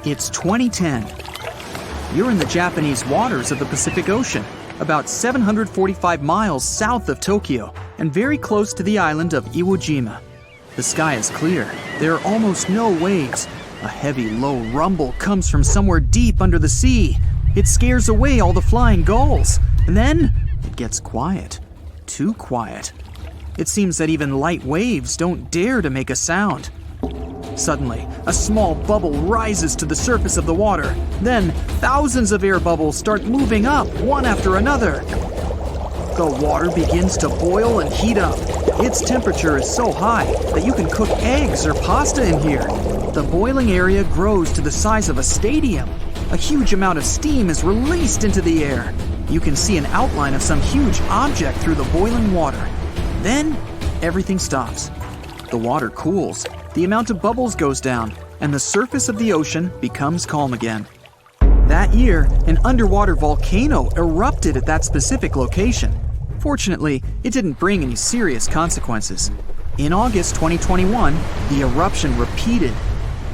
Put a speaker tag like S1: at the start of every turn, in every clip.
S1: It's 2010. You're in the Japanese waters of the Pacific Ocean, about 745 miles south of Tokyo and very close to the island of Iwo Jima. The sky is clear. There are almost no waves. A heavy, low rumble comes from somewhere deep under the sea. It scares away all the flying gulls. And then it gets quiet. Too quiet. It seems that even light waves don't dare to make a sound. Suddenly, a small bubble rises to the surface of the water. Then, thousands of air bubbles start moving up, one after another. The water begins to boil and heat up. Its temperature is so high that you can cook eggs or pasta in here. The boiling area grows to the size of a stadium. A huge amount of steam is released into the air. You can see an outline of some huge object through the boiling water. Then, everything stops. The water cools, the amount of bubbles goes down, and the surface of the ocean becomes calm again. That year, an underwater volcano erupted at that specific location. Fortunately, it didn't bring any serious consequences. In August 2021, the eruption repeated.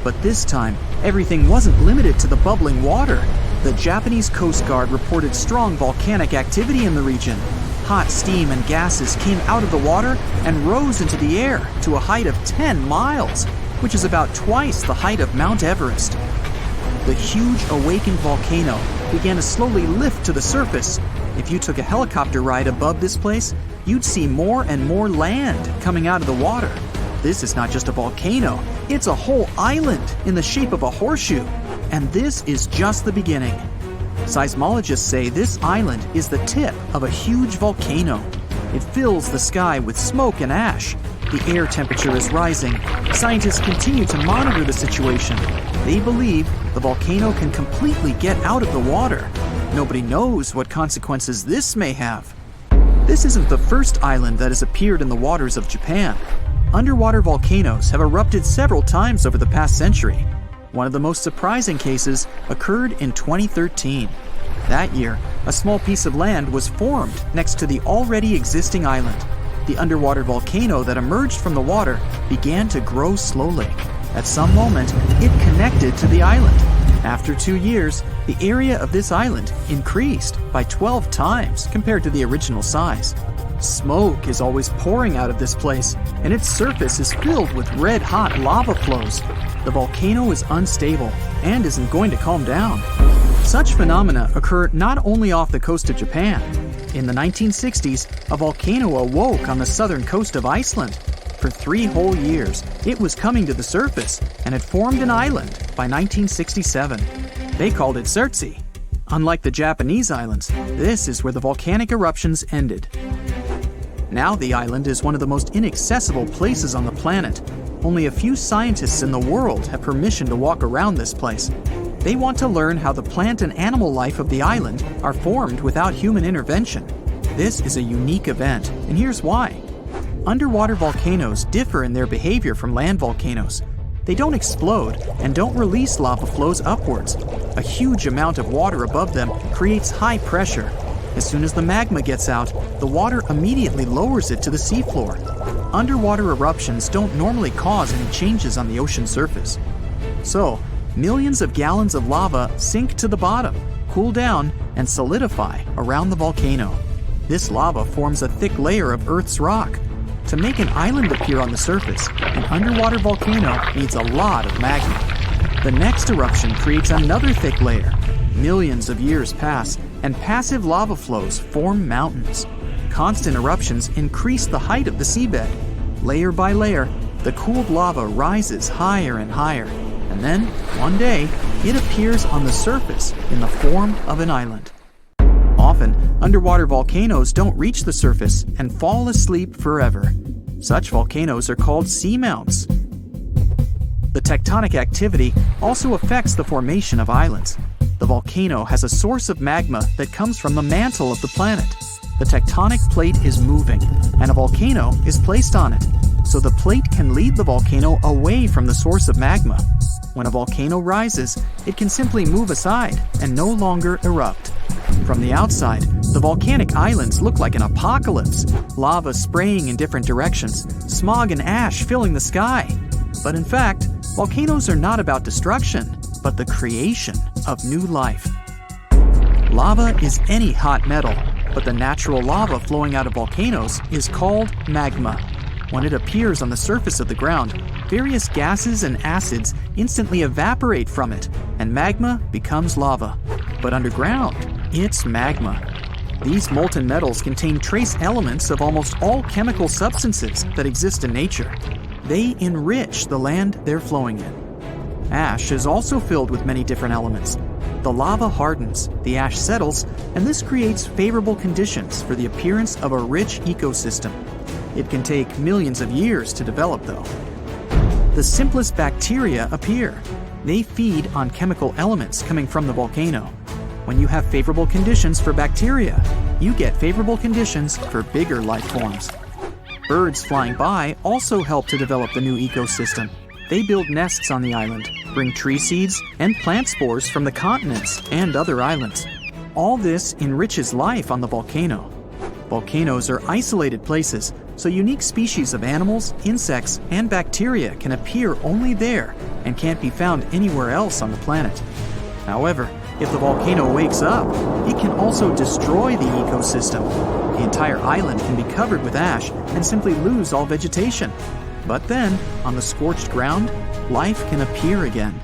S1: But this time, everything wasn't limited to the bubbling water. The Japanese Coast Guard reported strong volcanic activity in the region. Hot steam and gases came out of the water and rose into the air to a height of 10 miles, which is about twice the height of Mount Everest. The huge awakened volcano began to slowly lift to the surface. If you took a helicopter ride above this place, you'd see more and more land coming out of the water. This is not just a volcano, it's a whole island in the shape of a horseshoe. And this is just the beginning. Seismologists say this island is the tip of a huge volcano. It fills the sky with smoke and ash. The air temperature is rising. Scientists continue to monitor the situation. They believe the volcano can completely get out of the water. Nobody knows what consequences this may have. This isn't the first island that has appeared in the waters of Japan. Underwater volcanoes have erupted several times over the past century. One of the most surprising cases occurred in 2013. That year, a small piece of land was formed next to the already existing island. The underwater volcano that emerged from the water began to grow slowly. At some moment, it connected to the island. After 2 years, the area of this island increased by 12 times compared to the original size. Smoke is always pouring out of this place, and its surface is filled with red-hot lava flows. The volcano is unstable and isn't going to calm down. Such phenomena occur not only off the coast of Japan. In the 1960s, a volcano awoke on the southern coast of Iceland. For 3 whole years, it was coming to the surface and had formed an island by 1967. They called it Surtsey. Unlike the Japanese islands, this is where the volcanic eruptions ended. Now the island is one of the most inaccessible places on the planet. Only a few scientists in the world have permission to walk around this place. They want to learn how the plant and animal life of the island are formed without human intervention. This is a unique event, and here's why. Underwater volcanoes differ in their behavior from land volcanoes. They don't explode and don't release lava flows upwards. A huge amount of water above them creates high pressure. As soon as the magma gets out, the water immediately lowers it to the seafloor. Underwater eruptions don't normally cause any changes on the ocean surface. So, millions of gallons of lava sink to the bottom, cool down, and solidify around the volcano. This lava forms a thick layer of Earth's rock. To make an island appear on the surface, an underwater volcano needs a lot of magma. The next eruption creates another thick layer. Millions of years pass, and passive lava flows form mountains. Constant eruptions increase the height of the seabed. Layer by layer, the cooled lava rises higher and higher, and then, one day, it appears on the surface in the form of an island. Often, underwater volcanoes don't reach the surface and fall asleep forever. Such volcanoes are called seamounts. The tectonic activity also affects the formation of islands. The volcano has a source of magma that comes from the mantle of the planet. The tectonic plate is moving, and a volcano is placed on it, so the plate can lead the volcano away from the source of magma. When a volcano rises, it can simply move aside and no longer erupt. From the outside, the volcanic islands look like an apocalypse, lava spraying in different directions, smog and ash filling the sky. But in fact, volcanoes are not about destruction. but the creation of new life. Lava is any hot metal, but the natural lava flowing out of volcanoes is called magma. When it appears on the surface of the ground, various gases and acids instantly evaporate from it, and magma becomes lava. But underground, it's magma. These molten metals contain trace elements of almost all chemical substances that exist in nature. They enrich the land they're flowing in. Ash is also filled with many different elements. The lava hardens, the ash settles, and this creates favorable conditions for the appearance of a rich ecosystem. It can take millions of years to develop, though. The simplest bacteria appear. They feed on chemical elements coming from the volcano. When you have favorable conditions for bacteria, you get favorable conditions for bigger life forms. Birds flying by also help to develop the new ecosystem. They build nests on the island, bring tree seeds and plant spores from the continents and other islands. All this enriches life on the volcano. Volcanoes are isolated places, so unique species of animals, insects, and bacteria can appear only there and can't be found anywhere else on the planet. However, if the volcano wakes up, it can also destroy the ecosystem. The entire island can be covered with ash and simply lose all vegetation. But then, on the scorched ground, life can appear again.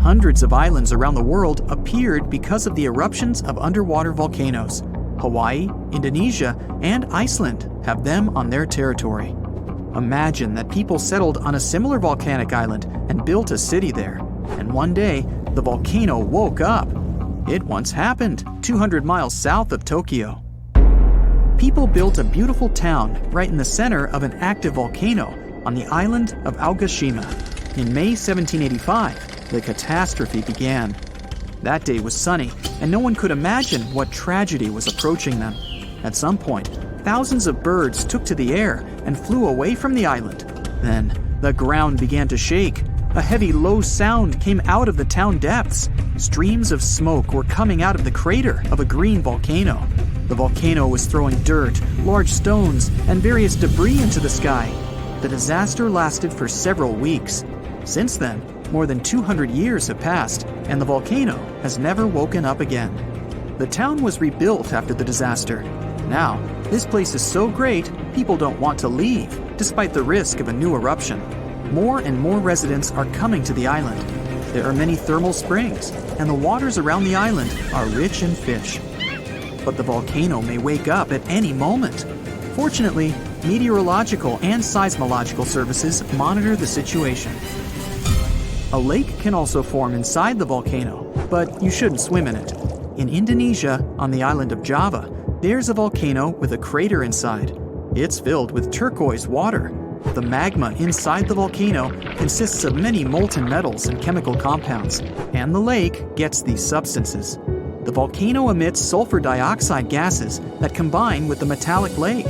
S1: Hundreds of islands around the world appeared because of the eruptions of underwater volcanoes. Hawaii, Indonesia, and Iceland have them on their territory. Imagine that people settled on a similar volcanic island and built a city there. And one day, the volcano woke up. It once happened 200 miles south of Tokyo. People built a beautiful town right in the center of an active volcano on the island of Aogashima. In May 1785, the catastrophe began. That day was sunny, and no one could imagine what tragedy was approaching them. At some point, thousands of birds took to the air and flew away from the island. Then, the ground began to shake. A heavy, low sound came out of the town depths. Streams of smoke were coming out of the crater of a green volcano. The volcano was throwing dirt, large stones, and various debris into the sky. The disaster lasted for several weeks. Since then, more than 200 years have passed, and the volcano has never woken up again. The town was rebuilt after the disaster. Now, this place is so great, people don't want to leave, despite the risk of a new eruption. More and more residents are coming to the island. There are many thermal springs, and the waters around the island are rich in fish. But the volcano may wake up at any moment. Fortunately, meteorological and seismological services monitor the situation. A lake can also form inside the volcano, but you shouldn't swim in it. In Indonesia, on the island of Java, there's a volcano with a crater inside. It's filled with turquoise water. The magma inside the volcano consists of many molten metals and chemical compounds, and the lake gets these substances. The volcano emits sulfur dioxide gases that combine with the metallic lake.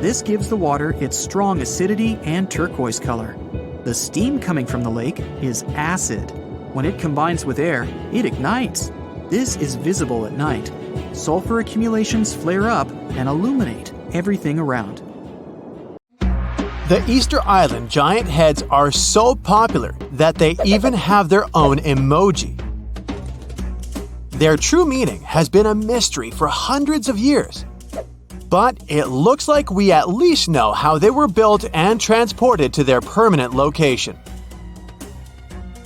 S1: This gives the water its strong acidity and turquoise color. The steam coming from the lake is acid. When it combines with air, it ignites. This is visible at night. Sulfur accumulations flare up and illuminate everything around.
S2: The Easter Island giant heads are so popular that they even have their own emoji. Their true meaning has been a mystery for hundreds of years. But it looks like we at least know how they were built and transported to their permanent location.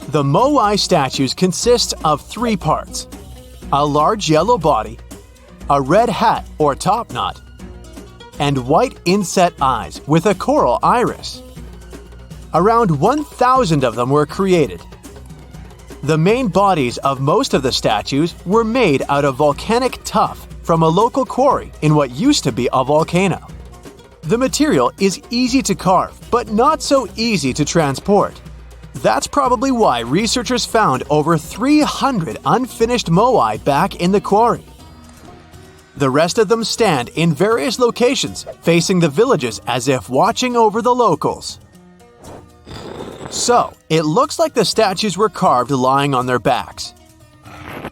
S2: The Moai statues consist of 3 parts: a large yellow body, a red hat or top knot, and white inset eyes with a coral iris. Around 1,000 of them were created. The main bodies of most of the statues were made out of volcanic tuff from a local quarry in what used to be a volcano. The material is easy to carve, but not so easy to transport. That's probably why researchers found over 300 unfinished moai back in the quarry. The rest of them stand in various locations, facing the villages as if watching over the locals. So, it looks like the statues were carved lying on their backs.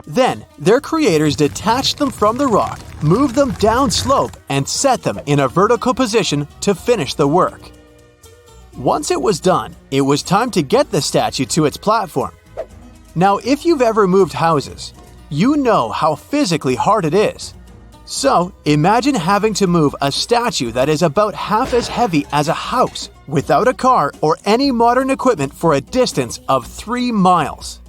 S2: Then, their creators detached them from the rock, moved them downslope, and set them in a vertical position to finish the work. Once it was done, it was time to get the statue to its platform. Now, if you've ever moved houses, you know how physically hard it is. So, imagine having to move a statue that is about half as heavy as a house without a car or any modern equipment for a distance of 3 miles.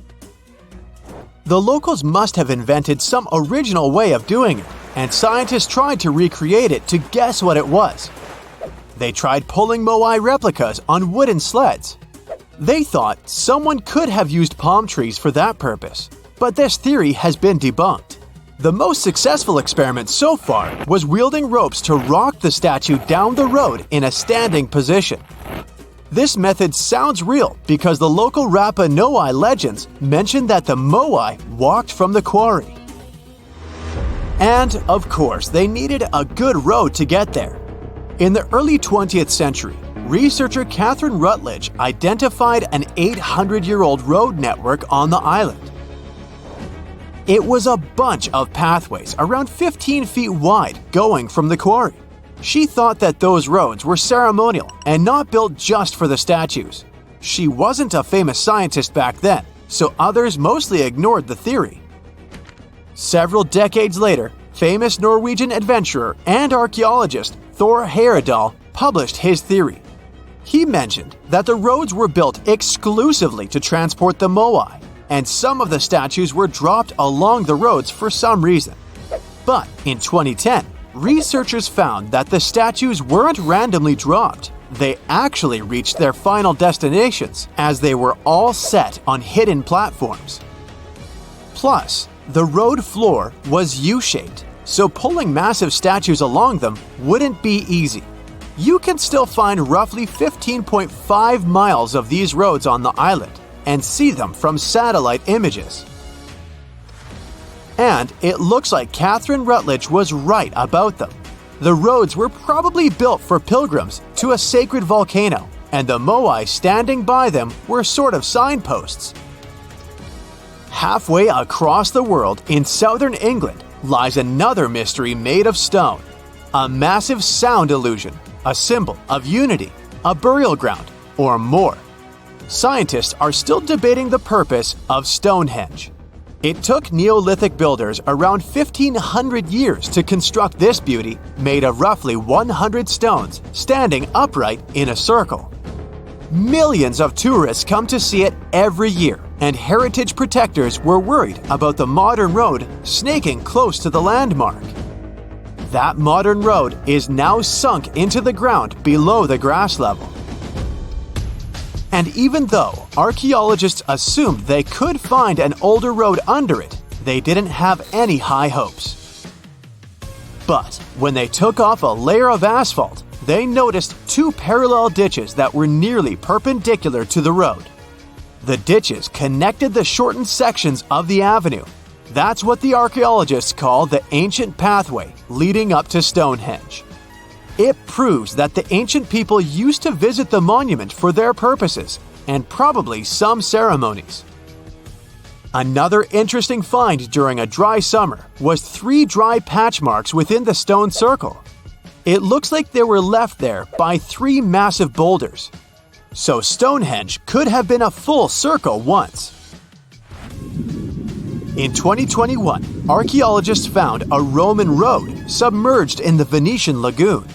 S2: The locals must have invented some original way of doing it, and scientists tried to recreate it to guess what it was. They tried pulling moai replicas on wooden sleds. They thought someone could have used palm trees for that purpose, but this theory has been debunked. The most successful experiment so far was wielding ropes to rock the statue down the road in a standing position. This method sounds real because the local Rapa Nui legends mention that the moai walked from the quarry. And, of course, they needed a good road to get there. In the early 20th century, researcher Catherine Rutledge identified an 800-year-old road network on the island. It was a bunch of pathways around 15 feet wide going from the quarry. She thought that those roads were ceremonial and not built just for the statues. She wasn't a famous scientist back then, so others mostly ignored the theory. Several decades later, famous Norwegian adventurer and archaeologist Thor Heyerdahl published his theory. He mentioned that the roads were built exclusively to transport the moai, and some of the statues were dropped along the roads for some reason. But in 2010, researchers found that the statues weren't randomly dropped. They actually reached their final destinations as they were all set on hidden platforms. Plus, the road floor was U-shaped, so pulling massive statues along them wouldn't be easy. You can still find roughly 15.5 miles of these roads on the island and see them from satellite images. And it looks like Catherine Rutledge was right about them. The roads were probably built for pilgrims to a sacred volcano, and the moai standing by them were sort of signposts. Halfway across the world in southern England lies another mystery made of stone, a massive sound illusion, a symbol of unity, a burial ground, or more. Scientists are still debating the purpose of Stonehenge. It took Neolithic builders around 1,500 years to construct this beauty made of roughly 100 stones standing upright in a circle. Millions of tourists come to see it every year, and heritage protectors were worried about the modern road snaking close to the landmark. That modern road is now sunk into the ground below the grass level. And even though archaeologists assumed they could find an older road under it, they didn't have any high hopes. But when they took off a layer of asphalt, they noticed 2 parallel ditches that were nearly perpendicular to the road. The ditches connected the shortened sections of the avenue. That's what the archaeologists call the ancient pathway leading up to Stonehenge. It proves that the ancient people used to visit the monument for their purposes, and probably some ceremonies. Another interesting find during a dry summer was 3 dry patch marks within the stone circle. It looks like they were left there by 3 massive boulders. So Stonehenge could have been a full circle once. In 2021, archaeologists found a Roman road submerged in the Venetian lagoon.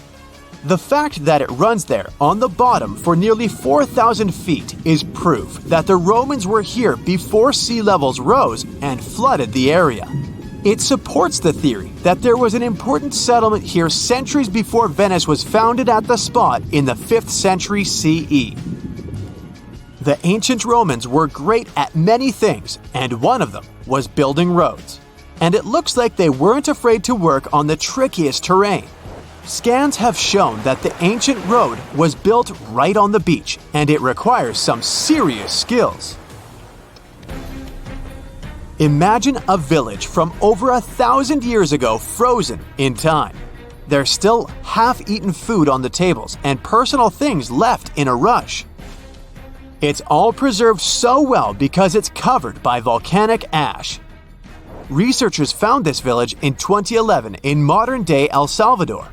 S2: The fact that it runs there on the bottom for nearly 4,000 feet is proof that the Romans were here before sea levels rose and flooded the area. It supports the theory that there was an important settlement here centuries before Venice was founded at the spot in the 5th century CE. The ancient Romans were great at many things, and one of them was building roads. And it looks like they weren't afraid to work on the trickiest terrain. Scans have shown that the ancient road was built right on the beach, and it requires some serious skills. Imagine a village from over 1,000 years ago frozen in time. There's still half-eaten food on the tables and personal things left in a rush. It's all preserved so well because it's covered by volcanic ash. Researchers found this village in 2011 in modern-day El Salvador.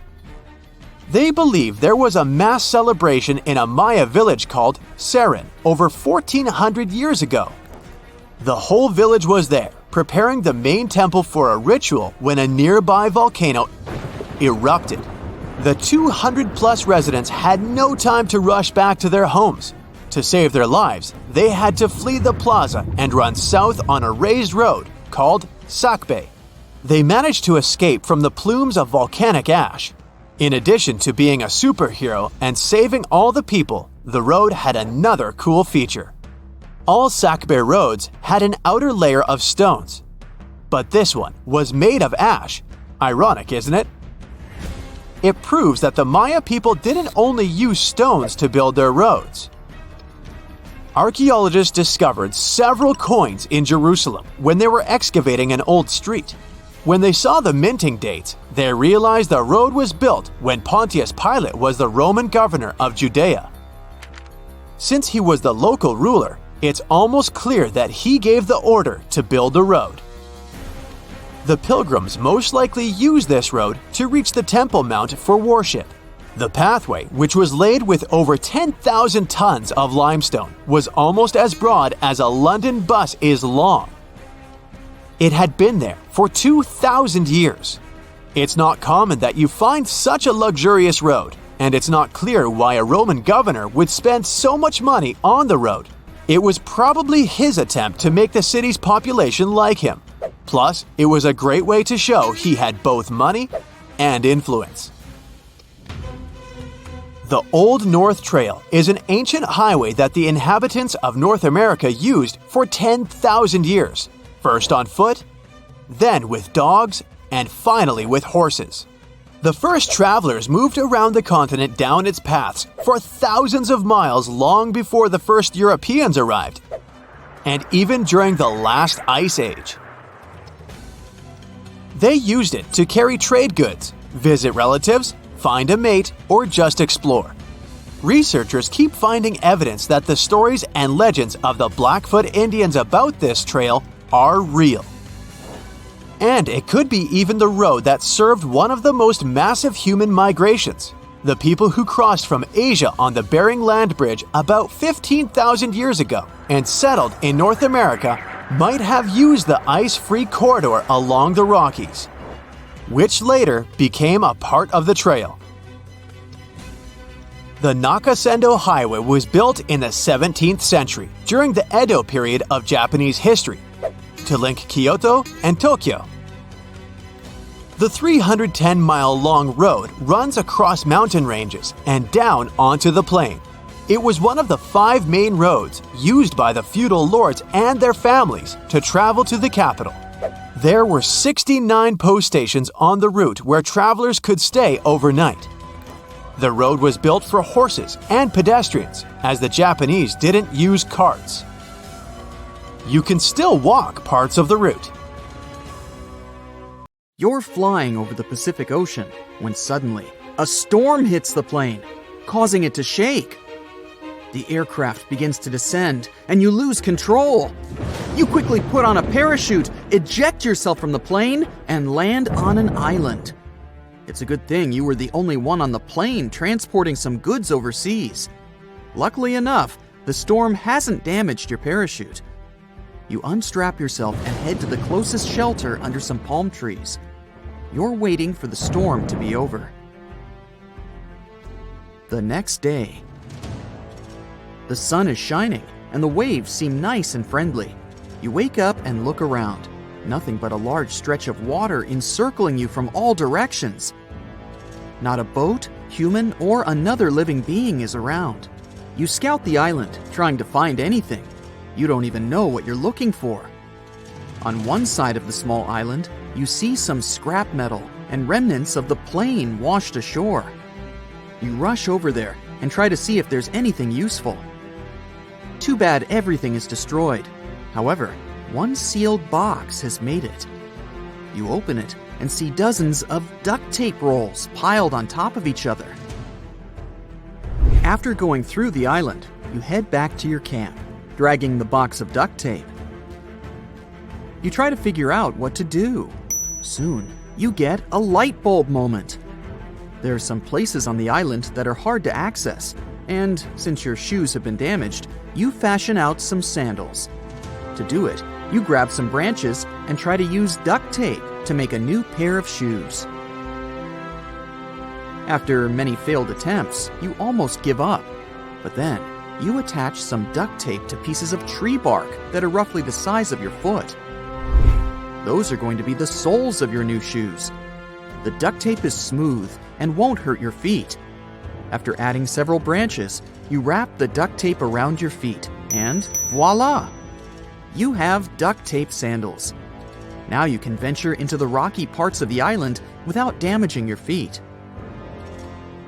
S2: They believe there was a mass celebration in a Maya village called Seren over 1,400 years ago. The whole village was there, preparing the main temple for a ritual when a nearby volcano erupted. The 200-plus residents had no time to rush back to their homes. To save their lives, they had to flee the plaza and run south on a raised road called Sakbe. They managed to escape from the plumes of volcanic ash. In addition to being a superhero and saving all the people, the road had another cool feature. All Sakbe roads had an outer layer of stones, but this one was made of ash. Ironic, isn't it? It proves that the Maya people didn't only use stones to build their roads. Archaeologists discovered several coins in Jerusalem when they were excavating an old street. When they saw the minting dates, they realized the road was built when Pontius Pilate was the Roman governor of Judea. Since he was the local ruler, it's almost clear that he gave the order to build the road. The pilgrims most likely used this road to reach the Temple Mount for worship. The pathway, which was laid with over 10,000 tons of limestone, was almost as broad as a London bus is long. It had been there for 2,000 years. It's not common that you find such a luxurious road, and it's not clear why a Roman governor would spend so much money on the road. It was probably his attempt to make the city's population like him. Plus, it was a great way to show he had both money and influence. The Old North Trail is an ancient highway that the inhabitants of North America used for 10,000 years, first on foot, then with dogs, and finally with horses. The first travelers moved around the continent down its paths for thousands of miles long before the first Europeans arrived, and even during the last ice age. They used it to carry trade goods, visit relatives, find a mate, or just explore. Researchers keep finding evidence that the stories and legends of the Blackfoot Indians about this trail are real. And it could be even the road that served one of the most massive human migrations. The people who crossed from Asia on the Bering Land Bridge about 15,000 years ago and settled in North America might have used the ice-free corridor along the Rockies, which later became a part of the trail. The Nakasendo Highway was built in the 17th century during the Edo period of Japanese history to link Kyoto and Tokyo. The 310-mile-long road runs across mountain ranges and down onto the plain. It was one of the 5 main roads used by the feudal lords and their families to travel to the capital. There were 69 post stations on the route where travelers could stay overnight. The road was built for horses and pedestrians, as the Japanese didn't use carts. You can still walk parts of the route.
S1: You're flying over the Pacific Ocean when suddenly a storm hits the plane, causing it to shake. The aircraft begins to descend and you lose control. You quickly put on a parachute, eject yourself from the plane, and land on an island. It's a good thing you were the only one on the plane transporting some goods overseas. Luckily enough, the storm hasn't damaged your parachute. You unstrap yourself and head to the closest shelter under some palm trees. You're waiting for the storm to be over. The next day, the sun is shining and the waves seem nice and friendly. You wake up and look around. Nothing but a large stretch of water encircling you from all directions. Not a boat, human, or another living being is around. You scout the island, trying to find anything. You don't even know what you're looking for. On one side of the small island, you see some scrap metal and remnants of the plane washed ashore. You rush over there and try to see if there's anything useful. Too bad everything is destroyed. However, one sealed box has made it. You open it and see dozens of duct tape rolls piled on top of each other. After going through the island, you head back to your camp, dragging the box of duct tape. You try to figure out what to do. Soon, you get a light bulb moment. There are some places on the island that are hard to access, and since your shoes have been damaged, you fashion out some sandals. To do it, You grab some branches and try to use duct tape to make a new pair of shoes. After many failed attempts, you almost give up. But then, you attach some duct tape to pieces of tree bark that are roughly the size of your foot. Those are going to be the soles of your new shoes. The duct tape is smooth and won't hurt your feet. After adding several branches, you wrap the duct tape around your feet, and voila! You have duct tape sandals. Now you can venture into the rocky parts of the island without damaging your feet.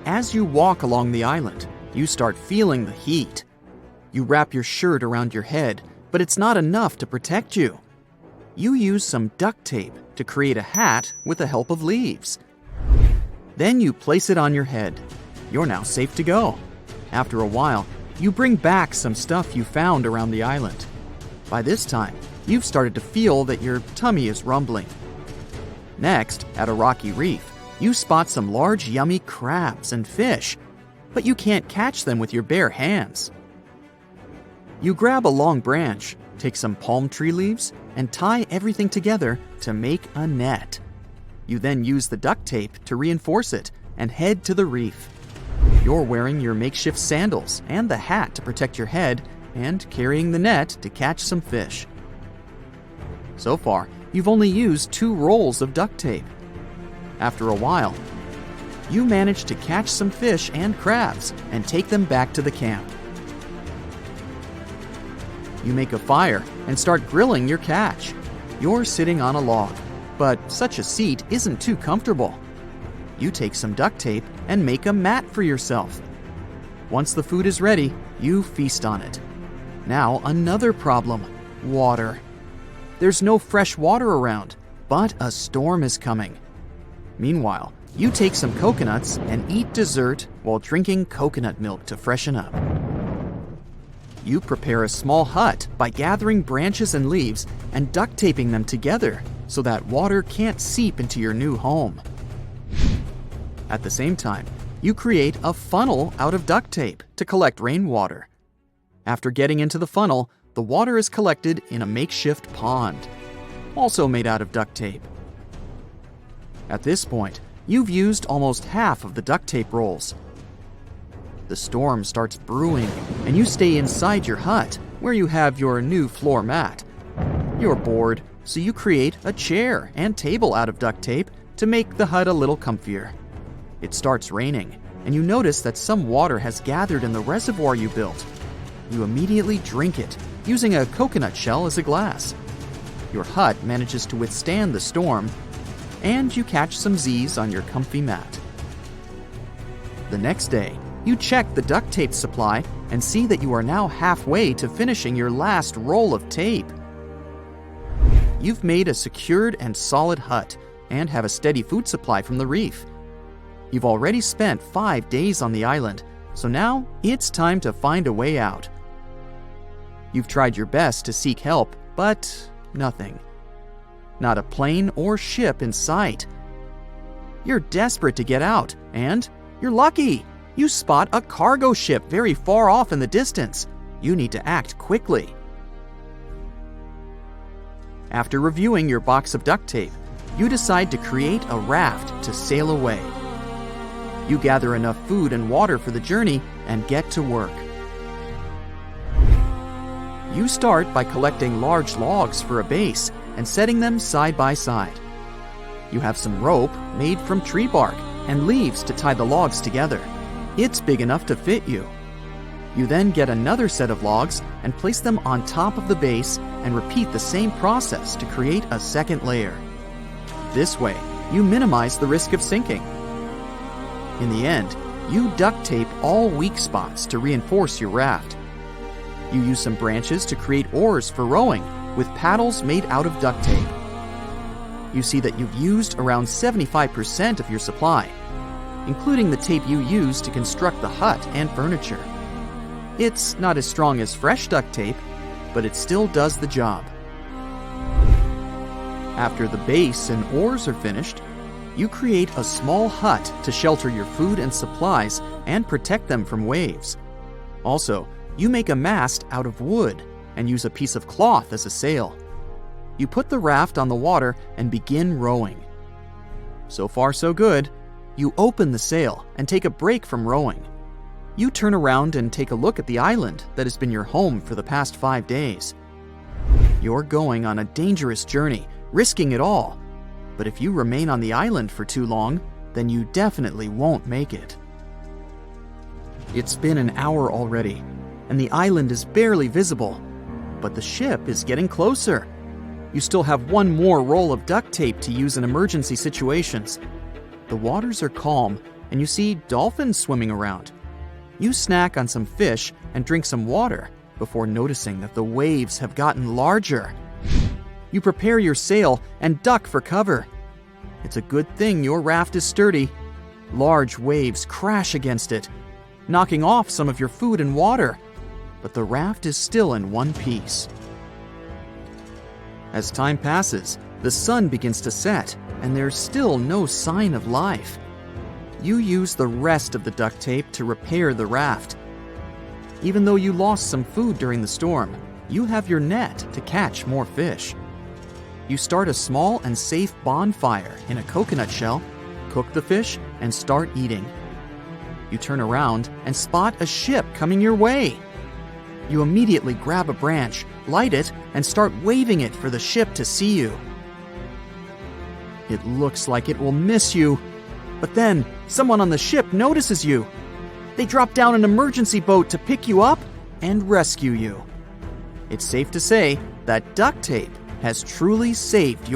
S1: As you walk along the island, you start feeling the heat. You wrap your shirt around your head, but it's not enough to protect you. You use some duct tape to create a hat with the help of leaves. Then you place it on your head. You're now safe to go. After a while, you bring back some stuff you found around the island. By this time, you've started to feel that your tummy is rumbling. Next, at a rocky reef, you spot some large, yummy crabs and fish, but you can't catch them with your bare hands. You grab a long branch, take some palm tree leaves, and tie everything together to make a net. You then use the duct tape to reinforce it and head to the reef. You're wearing your makeshift sandals and the hat to protect your head and carrying the net to catch some fish. So far, you've only used 2 rolls of duct tape. After a while, you manage to catch some fish and crabs and take them back to the camp. You make a fire and start grilling your catch. You're sitting on a log, but such a seat isn't too comfortable. You take some duct tape and make a mat for yourself. Once the food is ready, you feast on it. Now another problem: water. There's no fresh water around, but a storm is coming. Meanwhile, you take some coconuts and eat dessert while drinking coconut milk to freshen up. You prepare a small hut by gathering branches and leaves and duct taping them together so that water can't seep into your new home. At the same time, you create a funnel out of duct tape to collect rainwater. After getting into the funnel, the water is collected in a makeshift pond, also made out of duct tape. At this point, you've used almost half of the duct tape rolls. The storm starts brewing, and you stay inside your hut, where you have your new floor mat. You're bored, so you create a chair and table out of duct tape to make the hut a little comfier. It starts raining, and you notice that some water has gathered in the reservoir you built. You immediately drink it, using a coconut shell as a glass. Your hut manages to withstand the storm, and you catch some Z's on your comfy mat. The next day, you check the duct tape supply and see that you are now halfway to finishing your last roll of tape. You've made a secured and solid hut and have a steady food supply from the reef. You've already spent 5 days on the island, so now it's time to find a way out. You've tried your best to seek help, but nothing. Not a plane or ship in sight. You're desperate to get out, and you're lucky. You spot a cargo ship very far off in the distance. You need to act quickly. After reviewing your box of duct tape, you decide to create a raft to sail away. You gather enough food and water for the journey and get to work. You start by collecting large logs for a base and setting them side by side. You have some rope made from tree bark and leaves to tie the logs together. It's big enough to fit you. You then get another set of logs and place them on top of the base and repeat the same process to create a second layer. This way, you minimize the risk of sinking. In the end, you duct tape all weak spots to reinforce your raft. You use some branches to create oars for rowing with paddles made out of duct tape. You see that you've used around 75% of your supply, including the tape you used to construct the hut and furniture. It's not as strong as fresh duct tape, but it still does the job. After the base and oars are finished, you create a small hut to shelter your food and supplies and protect them from waves. Also, you make a mast out of wood and use a piece of cloth as a sail. You put the raft on the water and begin rowing. So far, so good. You open the sail and take a break from rowing. You turn around and take a look at the island that has been your home for the past 5 days. You're going on a dangerous journey, risking it all. But if you remain on the island for too long, then you definitely won't make it. It's been an hour already, and the island is barely visible. But the ship is getting closer. You still have one more roll of duct tape to use in emergency situations. The waters are calm, and you see dolphins swimming around. You snack on some fish and drink some water before noticing that the waves have gotten larger. You prepare your sail and duck for cover. It's a good thing your raft is sturdy. Large waves crash against it, knocking off some of your food and water, but the raft is still in one piece. As time passes, the sun begins to set, and there's still no sign of life. You use the rest of the duct tape to repair the raft. Even though you lost some food during the storm, you have your net to catch more fish. You start a small and safe bonfire in a coconut shell, cook the fish, and start eating. You turn around and spot a ship coming your way. You immediately grab a branch, light it, and start waving it for the ship to see you. It looks like it will miss you, but then someone on the ship notices you. They drop down an emergency boat to pick you up and rescue you. It's safe to say that duct tape has truly saved your